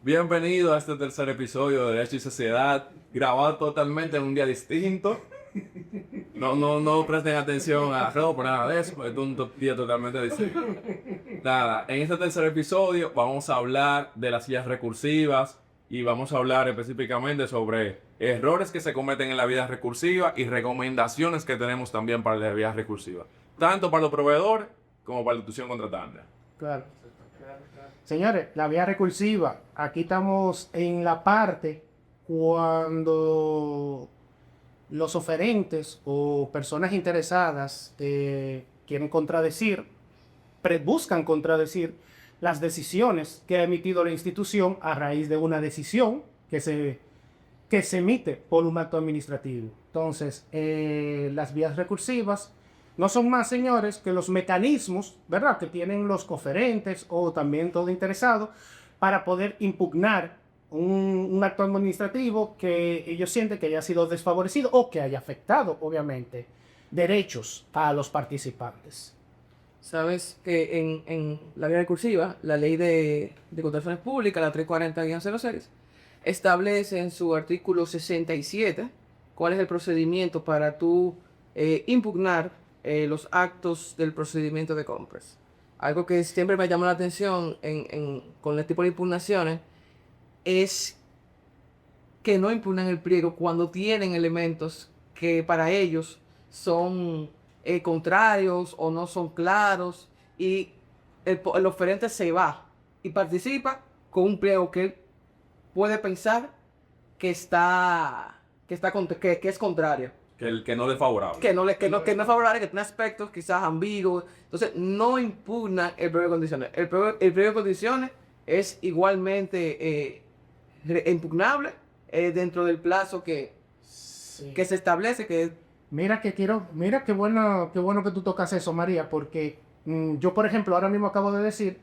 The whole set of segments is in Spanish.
Bienvenido a este tercer episodio de Derecho y Sociedad, grabado totalmente en un día distinto. No presten atención a ropa, nada de eso, es un día totalmente distinto. Nada, en este tercer episodio vamos a hablar de las vías recursivas y vamos a hablar específicamente sobre errores que se cometen en la vía recursiva y recomendaciones que tenemos también para la vía recursiva, tanto para los proveedores como para la institución contratante. Claro. Señores, la vía recursiva, aquí estamos en la parte cuando los oferentes o personas interesadas quieren contradecir, buscan contradecir las decisiones que ha emitido la institución a raíz de una decisión que se emite por un acto administrativo. Entonces, las vías recursivas no son más, señores, que los mecanismos, ¿verdad?, que tienen los coferentes o también todo interesado para poder impugnar un acto administrativo que ellos sienten que haya sido desfavorecido o que haya afectado, obviamente, derechos a los participantes. Sabes que en la vía recursiva, la ley de contrataciones públicas, la 340-06, establece en su artículo 67 cuál es el procedimiento para tú impugnar los actos del procedimiento de compras. Algo que siempre me llama la atención con este tipo de impugnaciones es que no impugnan el pliego cuando tienen elementos que para ellos son contrarios o no son claros, y el oferente se va y participa con un pliego que él puede pensar que es contrario, Que no es favorable. que no es favorable, que tiene aspectos quizás ambiguos. Entonces no impugna el pliego de condiciones. El pliego de condiciones es igualmente impugnable dentro del plazo que se establece, que es. Mira qué bueno que tú tocas eso, María, porque yo, por ejemplo, ahora mismo acabo de decir,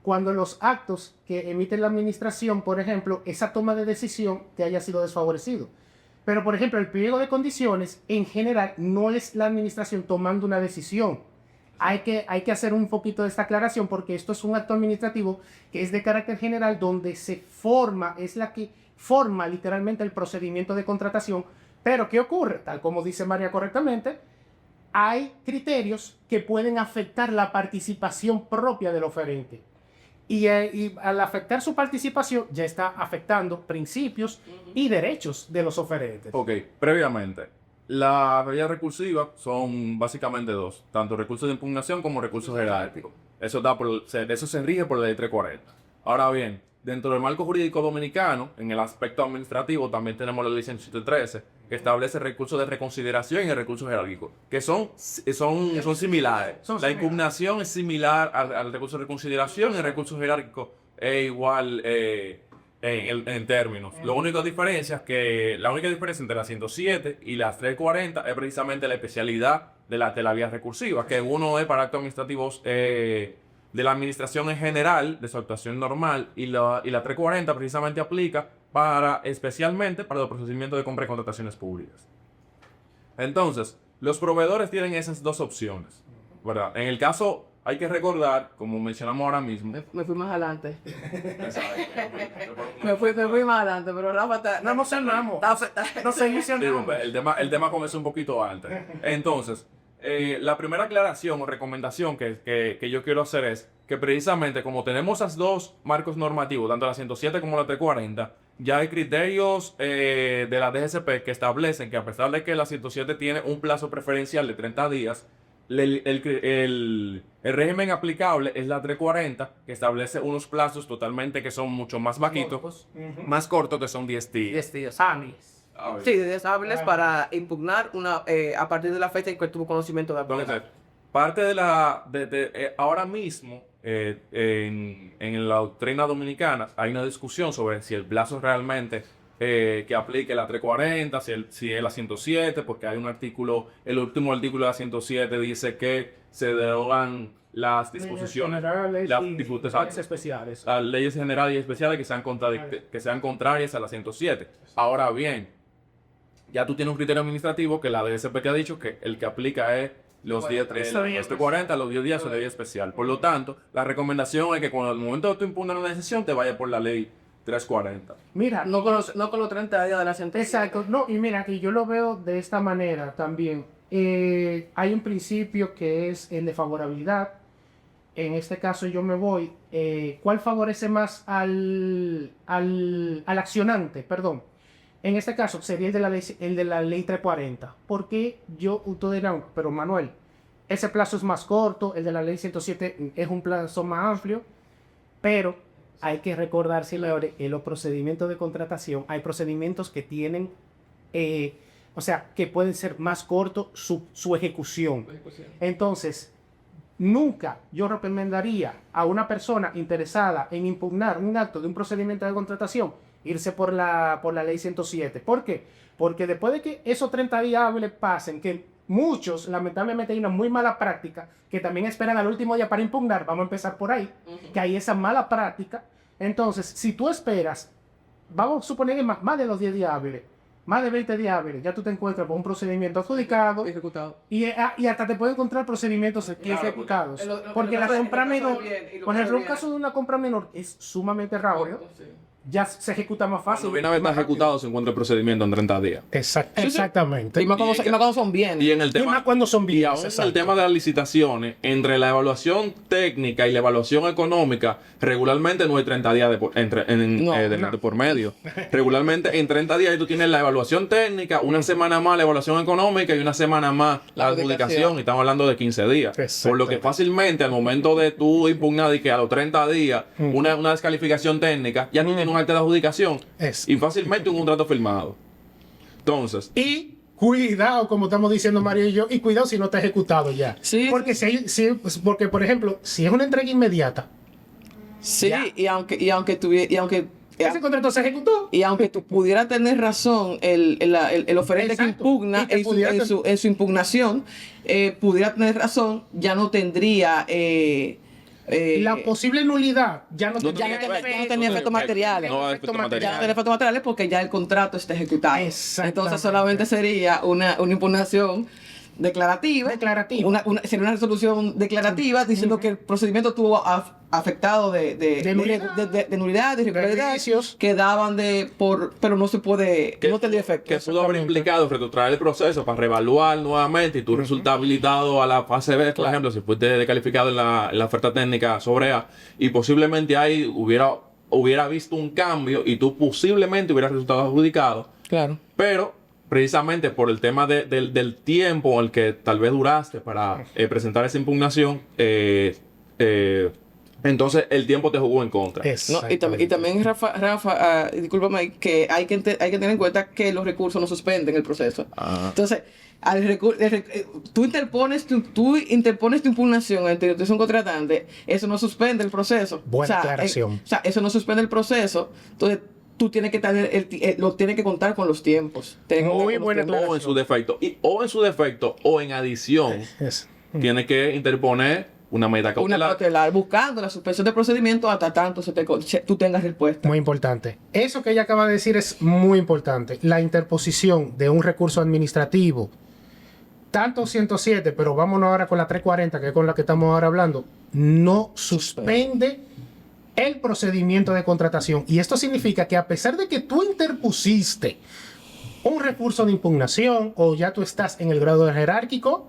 cuando los actos que emite la administración, por ejemplo, esa toma de decisión te haya sido desfavorecido. Pero, por ejemplo, el pliego de condiciones, en general, no es la administración tomando una decisión. Hay que hacer un poquito de esta aclaración porque esto es un acto administrativo que es de carácter general donde es la que forma literalmente el procedimiento de contratación. Pero, ¿qué ocurre? Tal como dice María correctamente, hay criterios que pueden afectar la participación propia del oferente. Y al afectar su participación, ya está afectando principios y derechos de los oferentes. Ok, previamente, las vías recursivas son básicamente dos, tanto recursos de impugnación como recursos jerárquicos. Eso se rige por la ley 340. Ahora bien, dentro del marco jurídico dominicano, en el aspecto administrativo, también tenemos la ley 113, que establece recursos de reconsideración y recursos jerárquicos, que son similares. La impugnación es similar al recurso de reconsideración y el recurso jerárquico es igual en términos. La única diferencia entre las 107 y las 340 es precisamente la especialidad de la vía recursiva, que uno es para actos administrativos de la administración en general, de su actuación normal, y la 340 precisamente aplica especialmente para los procedimientos de compra y contrataciones públicas. Entonces, los proveedores tienen esas dos opciones, ¿verdad? En el caso, hay que recordar, como mencionamos ahora mismo, Me fui más adelante. me fui más adelante, pero Rafa está. No emocionamos. No se emocionamos. el tema comenzó un poquito antes. Entonces, la primera aclaración o recomendación que yo quiero hacer es que precisamente como tenemos esos dos marcos normativos, tanto la 107 como la 340, ya hay criterios de la DGCP que establecen que a pesar de que la 107 tiene un plazo preferencial de 30 días, el régimen aplicable es la 340, que establece unos plazos totalmente que son mucho más bajitos, más cortos, que son 10 días. 10 días hábiles. Sí, 10 hábiles para impugnar a partir de la fecha en que tuvo conocimiento de la Entonces, parte ahora mismo, en la doctrina dominicana, hay una discusión sobre si el plazo realmente que aplique la 340, si es la 107, porque hay un artículo, el último artículo de la 107 dice que se derogan las disposiciones, Generales y especiales. las leyes generales y especiales que sean contrarias a la 107. Ahora bien, ya tú tienes un criterio administrativo que la DGCP te ha dicho que el que aplica es los 40, los 10 días de ley especial. Por lo tanto, la recomendación es que cuando al momento de tú impugnar una decisión te vaya por la ley 340. Mira, No con los 30 días de la sentencia. exacto, no, y mira, que yo lo veo de esta manera también. Hay un principio que es el de favorabilidad. En este caso yo me voy. ¿Cuál favorece más al accionante? Perdón. En este caso sería el de la ley 340. Porque ustedes dirán, pero Manuel, ese plazo es más corto, el de la ley 107 es un plazo más amplio, pero hay que recordar, señores, en los procedimientos de contratación hay procedimientos que tienen, o sea, que pueden ser más cortos su ejecución. Entonces, nunca yo recomendaría a una persona interesada en impugnar un acto de un procedimiento de contratación irse por la ley 107. ¿Por qué? Porque después de que esos 30 días hábiles pasen, que muchos, lamentablemente, hay una muy mala práctica, que también esperan al último día para impugnar, vamos a empezar por ahí, que hay esa mala práctica. Entonces, si tú esperas, vamos a suponer que más de los 10 días hábiles, más de 20 días hábiles, ya tú te encuentras con un procedimiento adjudicado Ejecutado. y hasta te puede encontrar procedimientos ejecutados. Porque la compra menor, por ejemplo, un caso de una compra menor es sumamente rápido, ya se ejecuta más fácil. Cuando una vez está ejecutado, se encuentra el procedimiento en 30 días. Exactamente. Y más cuando son bien. Y en el Y tema, más cuando son y bienes, aún en el exacto. tema de las licitaciones, entre la evaluación técnica y la evaluación económica, regularmente no hay 30 días de por medio. Regularmente en 30 días tú tienes la evaluación técnica, una semana más la evaluación económica y una semana más la adjudicación. Y estamos hablando de 15 días. Por lo que fácilmente al momento de tú impugnar y que a los 30 días una descalificación técnica, ya no tiene un acta de adjudicación y fácilmente un contrato firmado. Entonces, Y cuidado, como estamos diciendo Mario y yo, y cuidado si no está ejecutado ya. Sí. Porque, porque por ejemplo, si es una entrega inmediata, Sí, Ya. y aunque ese contrato se ejecutó. y aunque tú pudieras tener razón, el oferente que Exacto. impugna Y que pudiera en su impugnación, pudiera tener razón, ya no tendría La posible nulidad ya no ya no tenía efectos materiales. No hay efectos Ya no materiales. tenía efectos materiales porque ya el contrato está ejecutado. Exactamente. Entonces solamente sería una impugnación declarativa. Sería una resolución declarativa diciendo que el procedimiento tuvo afectado de nulidad, de irregularidad, vicios. que daban pero no se puede, no tendría efecto. que pudo haber implicado retrotraer el proceso para reevaluar nuevamente y tú resultas habilitado a la fase B, por ejemplo, si fuiste descalificado en la oferta técnica sobre A y posiblemente ahí hubiera visto un cambio y tú posiblemente hubieras resultado adjudicado, Claro. pero precisamente por el tema del tiempo en el que tal vez duraste para presentar esa impugnación, entonces el tiempo te jugó en contra. No, y también Rafa, discúlpame, que hay que tener en cuenta que los recursos no suspenden el proceso. Entonces, tú interpones tu impugnación ante la institución contratante, eso no suspende el proceso. Buena aclaración. Eso no suspende el proceso. Entonces, tú tienes que tener tienes que contar con los tiempos. Muy buena O en su defecto, o en adición, tiene que interponer una medida Una cautelar. cautelar, buscando la suspensión del procedimiento hasta tanto tú tengas respuesta. Muy importante. Eso que ella acaba de decir es muy importante. La interposición de un recurso administrativo, tanto 107, pero vámonos ahora con la 340, que es con la que estamos ahora hablando, no suspende el procedimiento de contratación. Y esto significa que a pesar de que tú interpusiste un recurso de impugnación o ya tú estás en el grado jerárquico,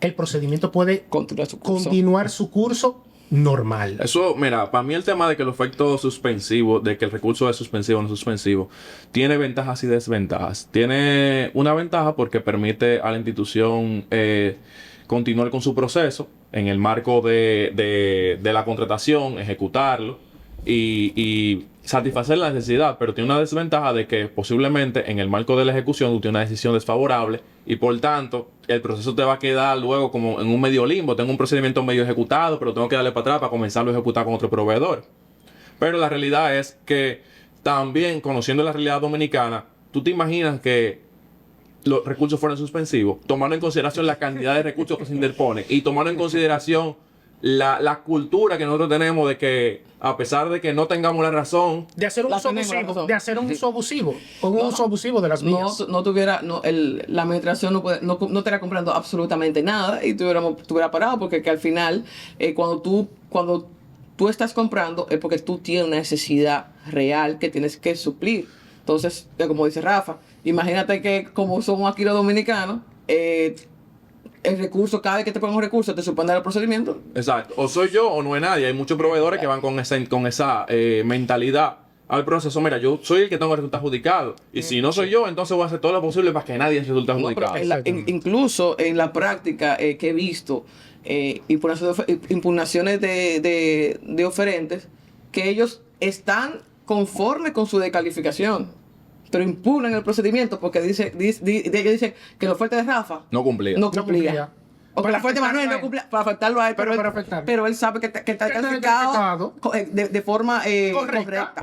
el procedimiento puede continuar su curso normal. Eso, mira, para mí el tema de que el efecto suspensivo, de que el recurso es suspensivo o no suspensivo, tiene ventajas y desventajas. Tiene una ventaja porque permite a la institución continuar con su proceso en el marco de la contratación, ejecutarlo y satisfacer la necesidad, pero tiene una desventaja de que posiblemente en el marco de la ejecución tú tienes una decisión desfavorable y por tanto el proceso te va a quedar luego como en un medio limbo. Tengo un procedimiento medio ejecutado, pero tengo que darle para atrás para comenzarlo a ejecutar con otro proveedor. Pero la realidad es que también, conociendo la realidad dominicana, tú te imaginas que los recursos fueran suspensivos, tomando en consideración la cantidad de recursos que se interponen y tomando en consideración la cultura que nosotros tenemos de que, a pesar de que no tengamos la razón, De hacer un La uso tenemos, la abusivo, razón. de hacer un uso abusivo, un uso abusivo de las vías. La administración no estaría comprando absolutamente nada y tuviera parado porque que al final cuando tú estás comprando es porque tú tienes una necesidad real que tienes que suplir. Entonces, como dice Rafa, imagínate que como somos aquí los dominicanos, el recurso, cada vez que te ponen un recurso, te suspenden el procedimiento. Exacto. O soy yo o no es nadie. Hay muchos proveedores que van con esa mentalidad al proceso. Mira, yo soy el que tengo que resultar adjudicado. Y si no soy yo, entonces voy a hacer todo lo posible para que nadie resulte No, pero adjudicado. incluso en la práctica que he visto, impugnaciones de oferentes, que ellos están conformes con su descalificación, pero impugnan el procedimiento porque ellos dicen que la oferta de Rafa No cumplía. no cumplía. O que la oferta de Manuel no cumplía para afectarlo a él, Pero para afectarlo. pero él sabe que está calificado de forma correcta.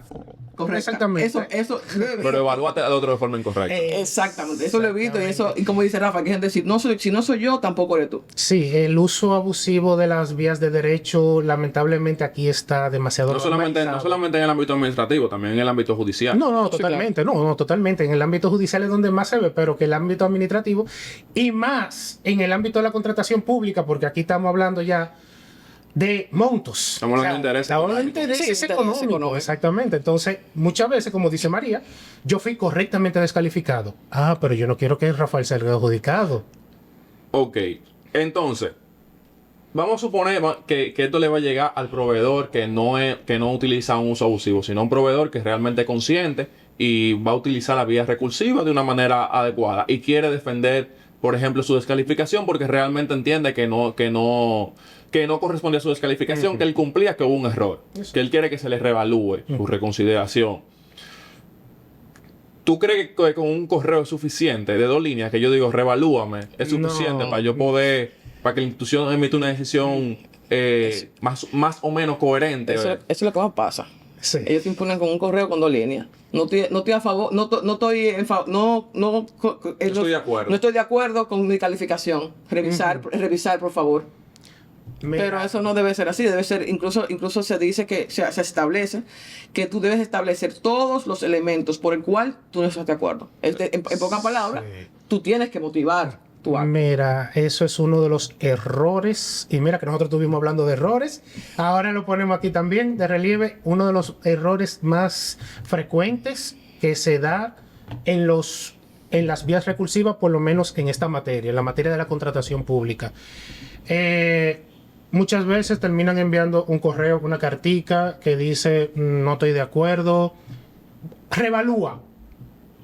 Exactamente. Eso Pero evalúate al otro de forma incorrecta. exactamente, eso lo he visto y como dice Rafa, que hay gente que dice, si no soy yo, tampoco eres tú. Sí, el uso abusivo de las vías de derecho, lamentablemente aquí está demasiado No solamente en el ámbito administrativo, también en el ámbito judicial. No, Sí, totalmente, no, totalmente. En el ámbito judicial es donde más se ve, pero que el ámbito administrativo y más en el ámbito de la contratación pública, porque aquí estamos hablando ya de montos. Estamos hablando de intereses. Estamos hablando de intereses Sí, económicos, económicos. exactamente. Entonces, muchas veces, como dice María, yo fui correctamente descalificado. Ah, pero yo no quiero que Rafael salga adjudicado. Ok. Entonces, vamos a suponer que esto le va a llegar al proveedor que no utiliza un uso abusivo, sino un proveedor que es realmente consciente y va a utilizar la vía recursiva de una manera adecuada y quiere defender, por ejemplo, su descalificación porque realmente entiende que no correspondía a su descalificación, que él cumplía, que hubo un error, que él quiere que se le revalúe su reconsideración. ¿Tú crees que con un correo suficiente de 2 líneas, que yo digo, revalúame, es suficiente No. para yo poder, para que la institución emita una decisión más o menos coherente? Eso es lo que más pasa. Sí. Ellos te imponen con un correo con 2 líneas. No estoy a favor, no estoy en favor, no estoy de acuerdo. No estoy de acuerdo con mi calificación. Revisar, por favor. Mira, Pero eso no debe ser así, debe ser, incluso se dice que se establece que tú debes establecer todos los elementos por el cual tú no estás de acuerdo. En pocas palabras, Sí. tú tienes que motivar tu acto. Mira, eso es uno de los errores. Y mira que nosotros estuvimos hablando de errores. Ahora lo ponemos aquí también de relieve. Uno de los errores más frecuentes que se da en las vías recursivas, por lo menos en esta materia, en la materia de la contratación pública. Muchas veces terminan enviando un correo, una cartica que dice no estoy de acuerdo, revalúa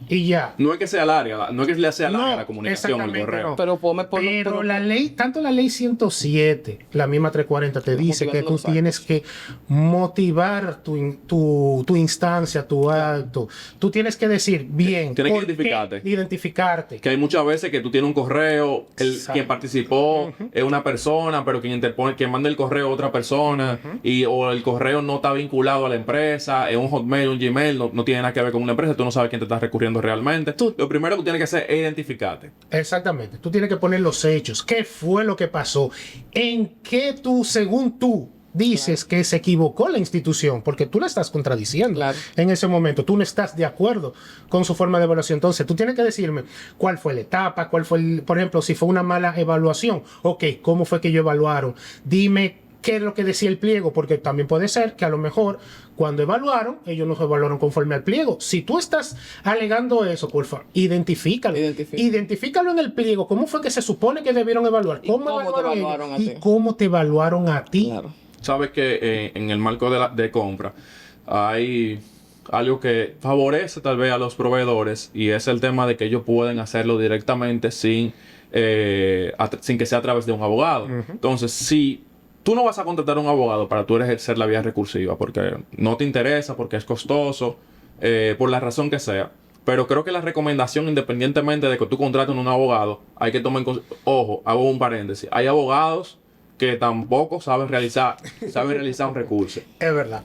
y ya. No es que sea larga, no es que le sea larga No, la comunicación, el exactamente, correo. no. Pero Pero la ley, tanto la ley 107, la misma 340, te dice que Motivando tú los actos. tienes que motivar tu instancia, tu acto. Tú tienes que decir bien. Tienes que ¿por qué? identificarte. Identificarte. Que hay muchas veces que tú tienes un correo, Exacto. quien participó es una persona, pero quien manda el correo es otra persona, o el correo no está vinculado a la empresa, es un Hotmail, un Gmail, no tiene nada que ver con una empresa, tú no sabes quién te está recurriendo realmente. Lo primero que tú tienes que hacer es identificarte. Exactamente. Tú tienes que poner los hechos. ¿Qué fue lo que pasó? ¿En qué tú, según tú, dices que se equivocó la institución? Porque tú la estás contradiciendo Claro. en ese momento. Tú no estás de acuerdo con su forma de evaluación. Entonces, tú tienes que decirme cuál fue la etapa, cuál fue, por ejemplo, si fue una mala evaluación. Ok, ¿cómo fue que ellos evaluaron? Dime qué es lo que decía el pliego, porque también puede ser que a lo mejor cuando evaluaron, ellos no se evaluaron conforme al pliego. Si tú estás alegando eso, por favor, identifícalo. Identifícalo en el pliego. ¿Cómo fue que se supone que debieron evaluar? ¿Y cómo te evaluaron evaluaron ellos? a ¿Y ti? cómo te evaluaron a ti? Claro. Sabes que en el marco de compra hay algo que favorece tal vez a los proveedores y es el tema de que ellos pueden hacerlo directamente sin que sea a través de un abogado. Entonces, si tú no vas a contratar a un abogado para tú ejercer la vía recursiva porque no te interesa, porque es costoso, por la razón que sea. Pero creo que la recomendación, independientemente de que tú contrates a un abogado, hay que tomar ojo, hago un paréntesis. Hay abogados que tampoco saben realizar un recurso. Es verdad.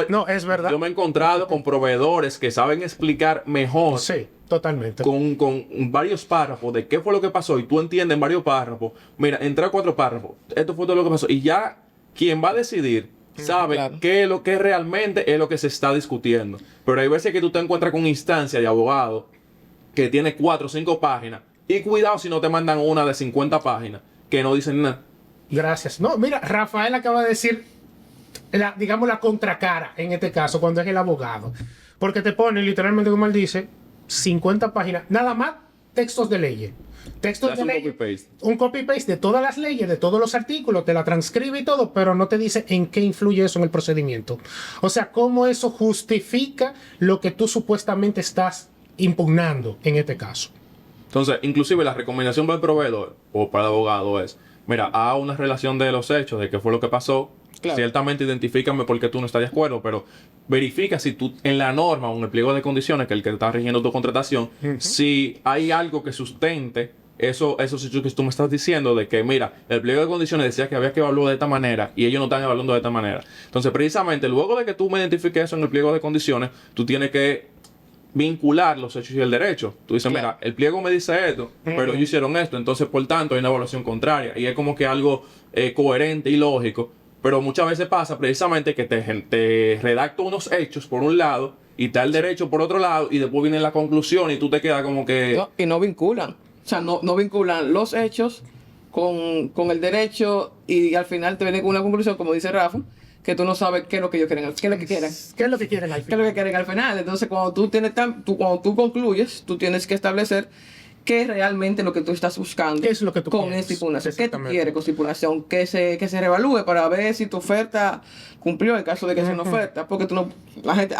No, es verdad. Yo me he encontrado con proveedores que saben explicar mejor Sí, totalmente. con varios párrafos de qué fue lo que pasó y tú entiendes en varios párrafos. Mira, entré a 4 párrafos. Esto fue todo lo que pasó. Y ya quien va a decidir sabe claro. qué es lo que realmente es lo que se está discutiendo. Pero hay veces que tú te encuentras con instancia de abogado que tiene 4 o 5 páginas. Y cuidado si no te mandan una de 50 páginas que no dicen nada. Gracias. No, mira, Rafael acaba de decir digamos, la contracara, en este caso, cuando es el abogado. Porque te pone, literalmente, como él dice, 50 páginas, nada más textos de leyes. Textos de leyes. Un copy-paste de todas las leyes, de todos los artículos, te la transcribe y todo, pero no te dice en qué influye eso en el procedimiento. O sea, cómo eso justifica lo que tú supuestamente estás impugnando en este caso. Entonces, inclusive la recomendación para el proveedor o para el abogado es, mira, haga una relación de los hechos, de qué fue lo que pasó. Claro. Ciertamente identifícame por qué tú no estás de acuerdo, pero verifica si tú en la norma o en el pliego de condiciones, que es el que está rigiendo tu contratación, si hay algo que sustente esos hechos que tú me estás diciendo de que, mira, el pliego de condiciones decía que había que evaluar de esta manera y ellos no están evaluando de esta manera. Entonces, precisamente, luego de que tú me identifiques eso en el pliego de condiciones, tú tienes que vincular los hechos y el derecho. Tú dices, Claro. mira, el pliego me dice esto, pero ellos hicieron esto, entonces, por tanto, hay una evaluación contraria. Y es como que algo coherente y lógico. Pero muchas veces pasa precisamente que te redacto unos hechos por un lado y está el derecho por otro lado y después viene la conclusión y tú te quedas como que... No, y no vinculan. O sea, no vinculan los hechos con el derecho y al final te vienen con una conclusión, como dice Rafa, que tú no sabes qué es lo que ellos quieren, qué es lo que quieren. ¿Qué es lo que quieren al ¿Qué es lo que quieren al final? Entonces, cuando tú concluyes, tú tienes que establecer qué es realmente lo que tú estás buscando. ¿Qué es lo que tú con quieres? esta impugnación? ¿Qué tú Exactamente. quieres con esta impugnación? Que se reevalúe para ver si tu oferta cumplió en caso de que sea una oferta. Porque tú no... La gente...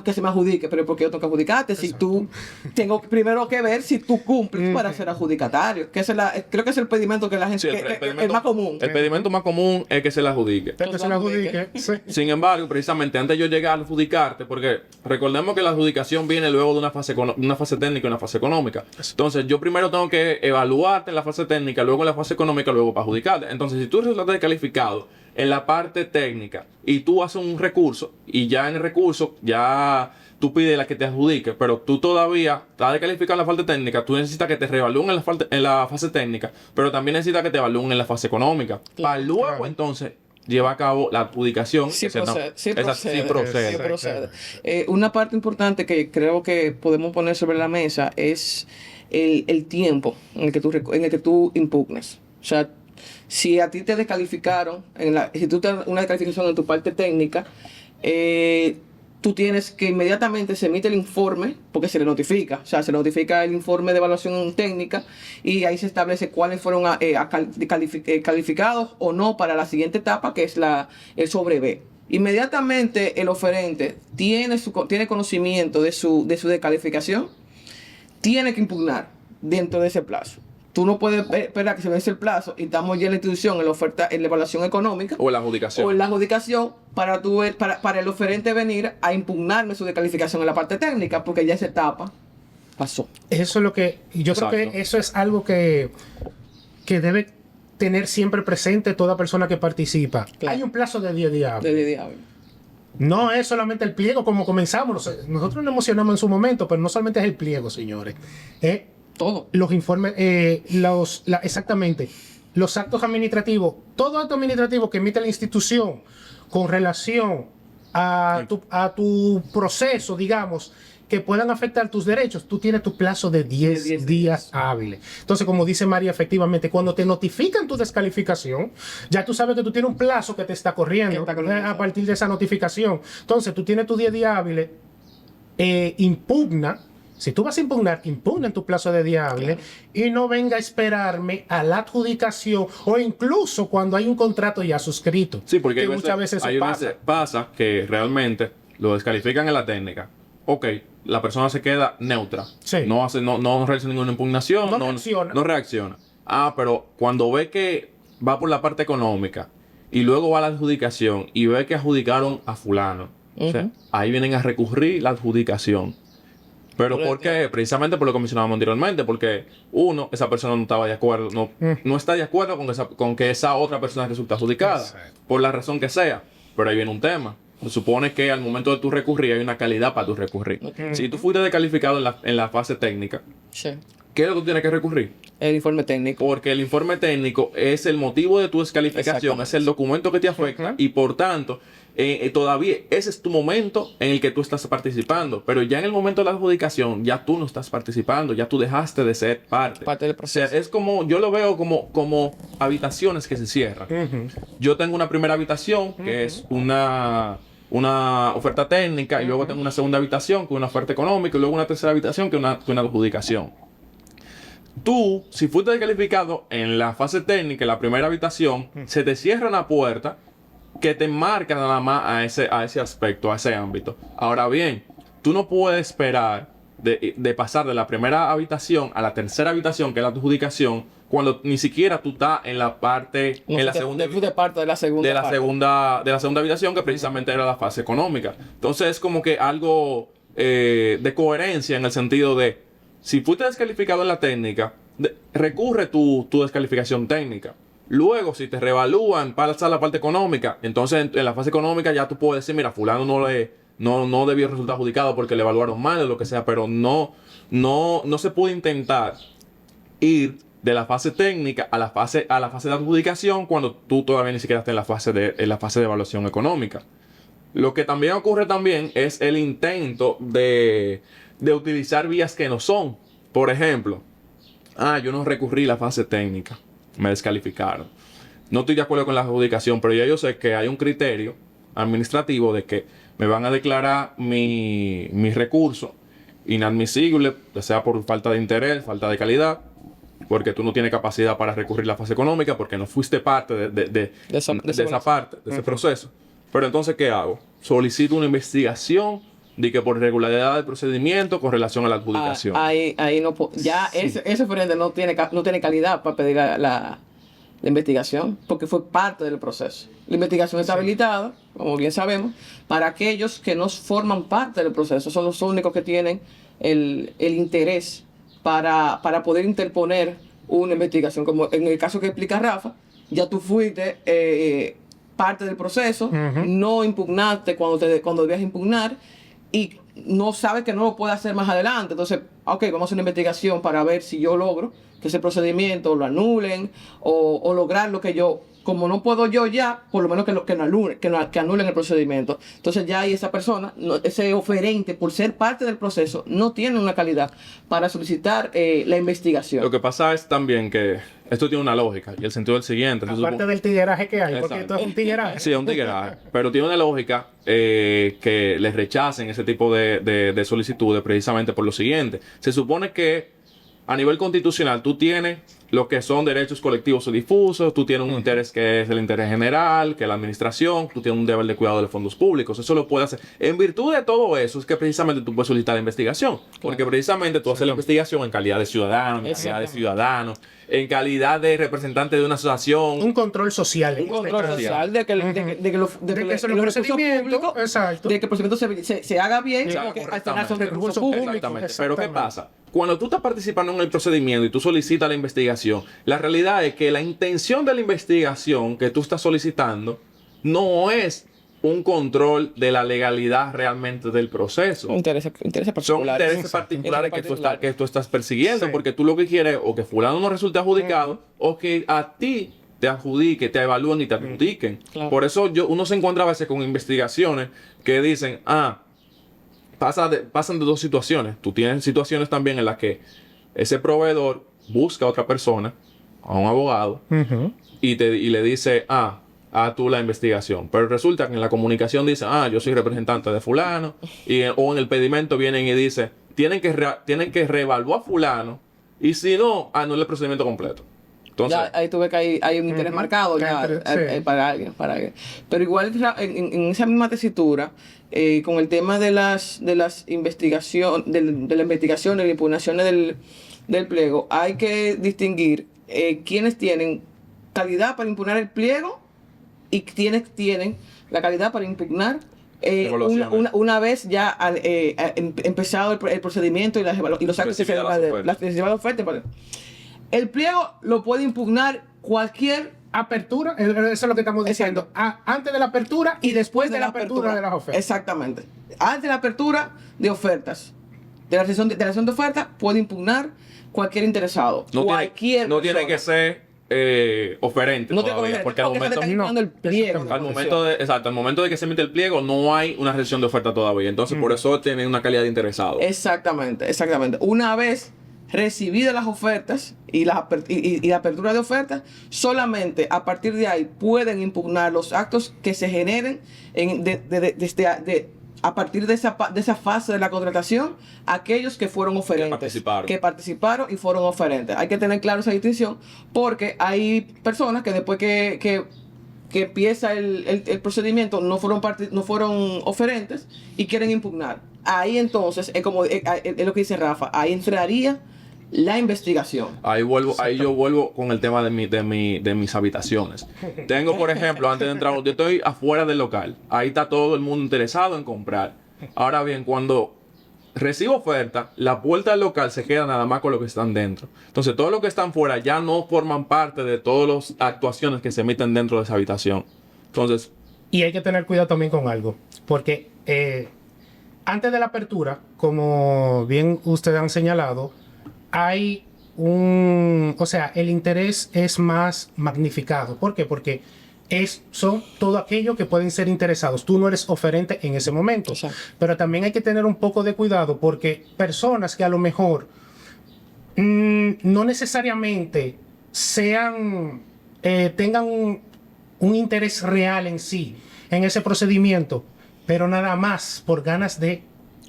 que se me adjudique. Pero ¿por qué yo tengo que adjudicarte? Si tú... Tengo primero que ver si tú cumples para ser adjudicatario. Que creo que es el pedimento que la gente... Sí, el más común. El pedimento más común es que se le adjudique. Que se lo adjudique. Sí. Sin embargo, precisamente antes de yo llegar a adjudicarte, porque recordemos que la adjudicación viene luego de una fase técnica y una fase económica. Entonces, yo primero tengo que evaluarte en la fase técnica, luego en la fase económica, luego para adjudicarte. Entonces, si tú resultaste descalificado en la parte técnica y tú haces un recurso y ya en el recurso ya tú pides la que te adjudique, pero tú todavía estás descalificado en la parte técnica, tú necesitas que te reevalúen en la fase técnica, pero también necesitas que te evalúen en la fase económica. Para luego Claro. entonces llevar a cabo la adjudicación. Sí Ese no- procede, sí Exacto, procede, sí procede. sí procede. Una parte importante que creo que podemos poner sobre la mesa es el tiempo en el que tú impugnes. O sea, si a ti te descalificaron, si tú tienes una descalificación en tu parte técnica, tú tienes que inmediatamente se emite el informe, porque se le notifica, o sea, se le notifica el informe de evaluación técnica y ahí se establece cuáles fueron calificados o no para la siguiente etapa, que es el sobre B. Inmediatamente el oferente tiene conocimiento de su descalificación, tiene que impugnar dentro de ese plazo. Tú no puedes esperar que se vence el plazo y estamos ya en la institución, en la oferta, en la evaluación económica O la adjudicación. o en la adjudicación para el oferente venir a impugnarme su descalificación en la parte técnica, porque ya esa etapa pasó. Eso es lo que... Yo creo Exacto. que eso es algo que debe tener siempre presente toda persona que participa. Claro. Hay un plazo de 10 días. Desde diablo. No es solamente el pliego como comenzamos. Nosotros nos emocionamos en su momento, pero no solamente es el pliego, señores. Todo. Los informes, exactamente, los actos administrativos, todo acto administrativo que emite la institución con relación a tu proceso, digamos, que puedan afectar tus derechos, tú tienes tu plazo de 10 días hábiles. Entonces, como dice María, efectivamente, cuando te notifican tu descalificación, ya tú sabes que tú tienes un plazo que te está corriendo a partir de esa notificación. Entonces, tú tienes tus 10 días hábiles, impugna. Si tú vas a impugnar, impugna en tu plazo de día hábil y no venga a esperarme a la adjudicación o incluso cuando hay un contrato ya suscrito. Sí, porque que muchas veces eso pasa. pasa que realmente lo descalifican en la técnica. Ok, la persona se queda neutra. Sí. No realiza ninguna impugnación. No reacciona. No reacciona. Pero cuando ve que va por la parte económica y luego va a la adjudicación y ve que adjudicaron a fulano, o sea, ahí vienen a recurrir la adjudicación. ¿Pero por qué? Precisamente por lo que mencionábamos anteriormente, porque esa persona no estaba de acuerdo, no está de acuerdo con que esa otra persona resulta adjudicada, Exacto. por la razón que sea. Pero ahí viene un tema. Se supone que al momento de tu recurrir hay una calidad para tu recurrir. Si tú fuiste descalificado en la fase técnica, Sí. ¿qué es lo que tú tienes que recurrir? El informe técnico. Porque el informe técnico es el motivo de tu descalificación, Exactamente. es el documento que te afecta y por tanto todavía ese es tu momento en el que tú estás participando, pero ya en el momento de la adjudicación ya tú no estás participando, ya tú dejaste de ser parte. Parte del O sea, proceso. es como, yo lo veo como habitaciones que se cierran. Yo tengo una primera habitación que es una oferta técnica y luego tengo una segunda habitación que es una oferta económica y luego una tercera habitación que es una adjudicación. Tú, si fuiste descalificado en la fase técnica, en la primera habitación, se te cierra una puerta que te marca nada más a ese aspecto, a ese ámbito. Ahora bien, tú no puedes esperar de pasar de la primera habitación a la tercera habitación, que es la adjudicación, cuando ni siquiera tú estás en la parte, en la segunda fuiste parte de la segunda de la parte. segunda habitación, que precisamente era la fase económica. Entonces es como que algo de coherencia en el sentido de, si fuiste descalificado en la técnica, recurre tu descalificación técnica. Luego, si te revalúan para la parte económica, entonces en la fase económica ya tú puedes decir, mira, fulano no debió resultar adjudicado porque le evaluaron mal o lo que sea, pero no se puede intentar ir de la fase técnica a la fase de adjudicación cuando tú todavía ni siquiera estás en la fase de evaluación económica. Lo que también ocurre también es el intento de utilizar vías que no son. Por ejemplo, yo no recurrí la fase técnica, me descalificaron. No estoy de acuerdo con la adjudicación, pero ya yo sé que hay un criterio administrativo de que me van a declarar mi recurso inadmisible, ya sea por falta de interés, falta de calidad, porque tú no tienes capacidad para recurrir la fase económica, porque no fuiste parte de esa parte, de ese proceso. Pero entonces, ¿qué hago? Solicito una investigación de que por irregularidad del procedimiento con relación a la adjudicación. Ahí no ya ese oferente no tiene calidad para pedir la investigación, porque fue parte del proceso. La investigación está habilitada, como bien sabemos, para aquellos que no forman parte del proceso. Son los únicos que tienen el interés para poder interponer una investigación. Como en el caso que explica Rafa, ya tú fuiste parte del proceso, no impugnaste cuando debías impugnar y no sabes que no lo puede hacer más adelante. Entonces, ok, vamos a hacer una investigación para ver si yo logro que ese procedimiento lo anulen o lograr lo que yo, como no puedo yo ya, por lo menos que anulen el procedimiento. Entonces ya ahí esa persona, ese oferente, por ser parte del proceso, no tiene una calidad para solicitar la investigación. Lo que pasa es también que esto tiene una lógica y el sentido es el siguiente. Aparte del tigueraje que hay, porque Exacto. esto es un tigueraje. Sí, es un tigueraje. Pero tiene una lógica que les rechacen ese tipo de solicitudes precisamente por lo siguiente. Se supone que a nivel constitucional tú tienes lo que son derechos colectivos o difusos, tú tienes un interés que es el interés general, que es la administración, tú tienes un deber de cuidado de los fondos públicos, eso lo puedes hacer. En virtud de todo eso es que precisamente tú puedes solicitar la investigación, porque precisamente tú haces la investigación en calidad de ciudadano, en calidad de representante de una asociación. Un control social. Un control social de que los recursos públicos, exacto. de que el procedimiento se haga bien, Exacto, porque al final son recursos recursos públicos. Exactamente. Pero ¿qué pasa? Cuando tú estás participando en el procedimiento y tú solicitas la investigación, la realidad es que la intención de la investigación que tú estás solicitando no es un control de la legalidad realmente del proceso. Intereses Son particulares. intereses particulares Intereses que tú estás persiguiendo, Sí. porque tú lo que quieres o que fulano no resulte adjudicado o que a ti te adjudique, te evalúen y te adjudiquen. Claro. Por eso uno se encuentra a veces con investigaciones que dicen, pasan de dos situaciones. Tú tienes situaciones también en las que ese proveedor busca a otra persona, a un abogado, y le dice, tú la investigación. Pero resulta que en la comunicación dice, yo soy representante de fulano, o en el pedimento vienen y dicen, tienen que reevaluar a fulano, y si no, no es el procedimiento completo. Entonces, Ya, ahí tú ves que hay un interés marcado ya, Sí. para alguien. Pero igual en esa misma tesitura, con el tema de las investigaciones, de la investigación, de las impugnaciones del pliego, hay que distinguir quiénes tienen calidad para impugnar el pliego y quiénes tienen la calidad para impugnar Evaluaciones. una vez ya empezado el procedimiento y los actos que se Recibidas las las ofertas. El pliego lo puede impugnar cualquier Apertura, eso es lo que estamos diciendo. Antes de la apertura y después de la apertura de las ofertas. Exactamente. Antes de la apertura de ofertas, de la sesión de ofertas, puede impugnar cualquier interesado. no cualquier tiene que persona. ser oferente No te todavía, conviene, porque al porque momento, está terminando el pliego. al momento de que se emite el pliego no hay una recepción de oferta todavía. Entonces, por eso tienen una calidad de interesado. Exactamente. Una vez recibidas las ofertas y la apertura de ofertas, solamente a partir de ahí pueden impugnar los actos que se generen a partir de esa fase de la contratación, aquellos que fueron oferentes, que participaron y fueron oferentes. Hay que tener claro esa distinción, porque hay personas que después que empieza el procedimiento no fueron oferentes y quieren impugnar. Ahí entonces, es lo que dice Rafa, ahí entraría la investigación. Ahí yo vuelvo con el tema de mis habitaciones. Tengo, por ejemplo, antes de entrar, yo estoy afuera del local. Ahí está todo el mundo interesado en comprar. Ahora bien, cuando recibo oferta, la puerta del local se queda nada más con los que están dentro. Entonces, todos los que están fuera ya no forman parte de todas las actuaciones que se emiten dentro de esa habitación. Entonces... Y hay que tener cuidado también con algo, porque antes de la apertura, como bien ustedes han señalado, hay el interés es más magnificado. ¿Por qué? Porque son todo aquello que pueden ser interesados. Tú no eres oferente en ese momento. Exacto. Pero también hay que tener un poco de cuidado, porque personas que a lo mejor no necesariamente tengan un interés real en sí, en ese procedimiento, pero nada más por ganas de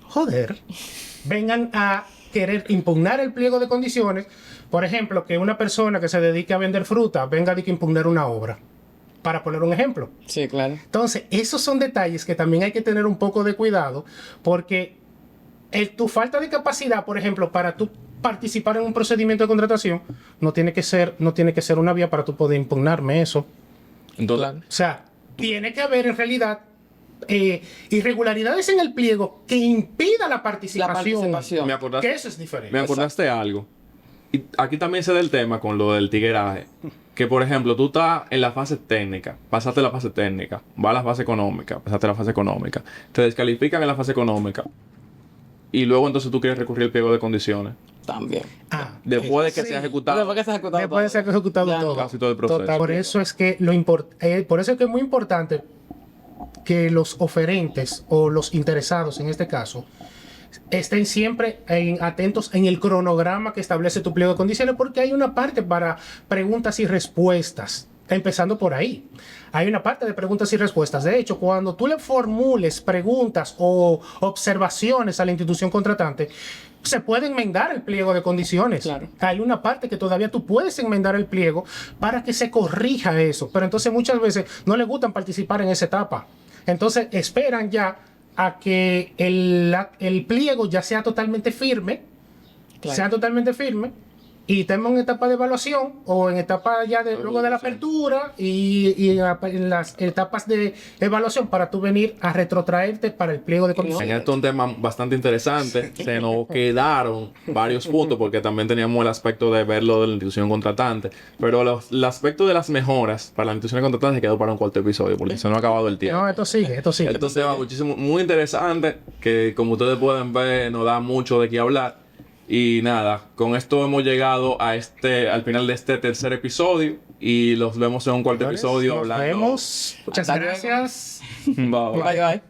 joder, vengan a querer impugnar el pliego de condiciones. Por ejemplo, que una persona que se dedique a vender fruta venga a impugnar una obra, para poner un ejemplo. Sí, claro. Entonces, esos son detalles que también hay que tener un poco de cuidado, porque tu falta de capacidad, por ejemplo, para tú participar en un procedimiento de contratación, no tiene que ser una vía para tú poder impugnarme eso. Entonces, Claro. O sea, tiene que haber en realidad irregularidades en el pliego que impida la participación. me acordaste, Que eso es diferente. me acordaste algo. Y aquí también se da el tema con lo del tigueraje. Que, por ejemplo, tú estás en la fase técnica, pasaste la fase técnica, vas a la fase económica, pasaste la fase económica, te descalifican en la fase económica y luego entonces tú quieres recurrir al pliego de condiciones. También. Después de que sí. se ha ejecutado. Después que se ha ejecutado Después de ser ejecutado Ya. todo. Casi todo el proceso. Total. Por eso es que es muy importante que los oferentes o los interesados en este caso estén siempre atentos en el cronograma que establece tu pliego de condiciones, porque hay una parte para preguntas y respuestas. Empezando por ahí. Hay una parte de preguntas y respuestas. De hecho, cuando tú le formules preguntas o observaciones a la institución contratante, se puede enmendar el pliego de condiciones. Claro. Hay una parte que todavía tú puedes enmendar el pliego para que se corrija eso. Pero entonces muchas veces no les gustan participar en esa etapa. Entonces esperan ya a que el pliego ya sea totalmente firme. Claro. Y estemos en etapa de evaluación o en etapa ya luego de la apertura y en las etapas de evaluación para tú venir a retrotraerte para el pliego de condiciones. Esto es un tema bastante interesante. Se nos quedaron varios puntos porque también teníamos el aspecto de verlo de la institución contratante. Pero el aspecto de las mejoras para la institución contratante se quedó para un cuarto episodio porque se nos ha acabado el tiempo. No, esto sigue. Esto es un tema muy interesante que, como ustedes pueden ver, nos da mucho de qué hablar. Y nada, con esto hemos llegado al final de este tercer episodio y los vemos en un cuarto episodio Nos hablando. vemos. Muchas Hasta luego. gracias. Bye. Bye, bye.